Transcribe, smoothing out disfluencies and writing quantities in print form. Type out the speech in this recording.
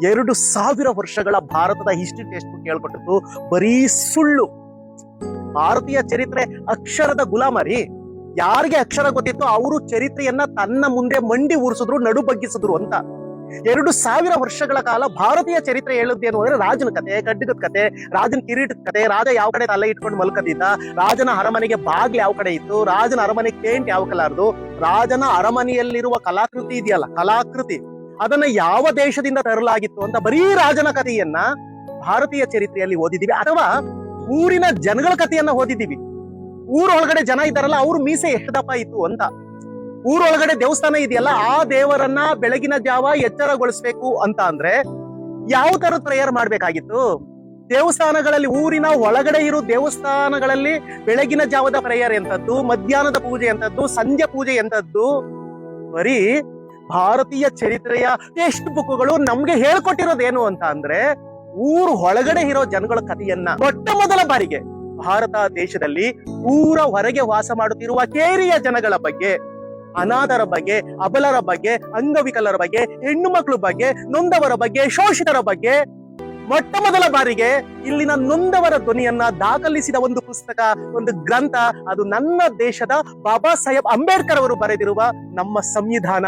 2000 ವರ್ಷಗಳ ಭಾರತದ history text book ಹೇಳ್ಕೊಟ್ಟದ್ದು ಬರೀ ಸುಳ್ಳು. ಭಾರತೀಯ ಚರಿತ್ರೆ ಅಕ್ಷರದ ಗುಲಾಮರಿ. ಯಾರಿಗೆ ಅಕ್ಷರ ಗೊತ್ತಿತ್ತು ಅವರು ಚರಿತ್ರೆಯನ್ನ ತನ್ನ ಮುಂದೆ ಮಂಡಿ ಊರಿಸಿದ್ರು, ನಡು ಬಗ್ಗಿಸಿದ್ರು ಅಂತ. 2000 ವರ್ಷಗಳ ಕಾಲ ಭಾರತೀಯ ಚರಿತ್ರೆ ಹೇಳುತ್ತೇನು ಅಂದ್ರೆ ರಾಜನ ಕತೆ, ಖಡ್ಗದ ಕತೆ, ರಾಜನ ಕಿರೀಟದ ಕತೆ, ರಾಜ ಯಾವ ಕಡೆ ತಲೆ ಇಟ್ಕೊಂಡು ಮಲ್ಕದಿದ್ದ, ರಾಜನ ಅರಮನೆಗೆ ಬಾಗ್ಲು ಯಾವ ಕಡೆ ಇತ್ತು, ರಾಜನ ಅರಮನೆ ಪೇಂಟ್ ಯಾವ ಕಲರ್ದು, ರಾಜನ ಅರಮನೆಯಲ್ಲಿರುವ ಕಲಾಕೃತಿ ಇದೆಯಲ್ಲ, ಕಲಾಕೃತಿ ಅದನ್ನ ಯಾವ ದೇಶದಿಂದ ತರಲಾಗಿತ್ತು ಅಂತ ಬರೀ ರಾಜನ ಕಥೆಯನ್ನ ಭಾರತೀಯ ಚರಿತ್ರೆಯಲ್ಲಿ ಓದಿದೀವಿ. ಅಥವಾ ಊರಿನ ಜನಗಳ ಕಥೆಯನ್ನ ಓದಿದೀವಿ. ಊರೊಳಗಡೆ ಜನ ಇದ್ದಾರಲ್ಲ, ಅವ್ರ ಮೀಸೆ ಎಷ್ಟು ದಪ್ಪ ಇತ್ತು ಅಂತ. ಊರೊಳಗಡೆ ದೇವಸ್ಥಾನ ಇದೆಯಲ್ಲ, ಆ ದೇವರನ್ನ ಬೆಳಗಿನ ಜಾವ ಎಚ್ಚರಗೊಳಿಸ್ಬೇಕು ಅಂತ ಅಂದ್ರೆ ಯಾವ ತರ ಪ್ರೇಯರ್ ಮಾಡ್ಬೇಕಾಗಿತ್ತು? ದೇವಸ್ಥಾನಗಳಲ್ಲಿ, ಊರಿನ ಒಳಗಡೆ ಇರೋ ದೇವಸ್ಥಾನಗಳಲ್ಲಿ ಬೆಳಗಿನ ಜಾವದ ಪ್ರೇಯರ್ ಎಂತದ್ದು, ಮಧ್ಯಾಹ್ನದ ಪೂಜೆ ಎಂತದ್ದು, ಸಂಜೆ ಪೂಜೆ ಎಂತದ್ದು? ಬರೀ ಭಾರತೀಯ ಚರಿತ್ರೆಯ ಟೆಕ್ಸ್ಟ್ ಬುಕ್ಗಳು ನಮ್ಗೆ ಹೇಳ್ಕೊಟ್ಟಿರೋದೇನು ಅಂತ ಅಂದ್ರೆ ಊರು ಒಳಗಡೆ ಇರೋ ಜನಗಳ ಕಥೆಯನ್ನ. ಮೊಟ್ಟ ಮೊದಲ ಬಾರಿಗೆ ಭಾರತ ದೇಶದಲ್ಲಿ ಊರ ಹೊರಗೆ ವಾಸ ಮಾಡುತ್ತಿರುವ ಕೇರಿಯ ಜನಗಳ ಬಗ್ಗೆ, ಅನಾಥರ ಬಗ್ಗೆ, ಅಬಲರ ಬಗ್ಗೆ, ಅಂಗವಿಕಲರ ಬಗ್ಗೆ, ಹೆಣ್ಣು ಮಕ್ಕಳ ಬಗ್ಗೆ, ನೊಂದವರ ಬಗ್ಗೆ, ಶೋಷಿತರ ಬಗ್ಗೆ ಮೊಟ್ಟ ಮೊದಲ ಬಾರಿಗೆ ಇಲ್ಲಿನ ನೊಂದವರ ಧ್ವನಿಯನ್ನ ದಾಖಲಿಸಿದ ಒಂದು ಪುಸ್ತಕ, ಒಂದು ಗ್ರಂಥ, ಅದು ನನ್ನ ದೇಶದ ಬಾಬಾ ಸಾಹೇಬ್ ಅಂಬೇಡ್ಕರ್ ಅವರು ಬರೆದಿರುವ ನಮ್ಮ ಸಂವಿಧಾನ.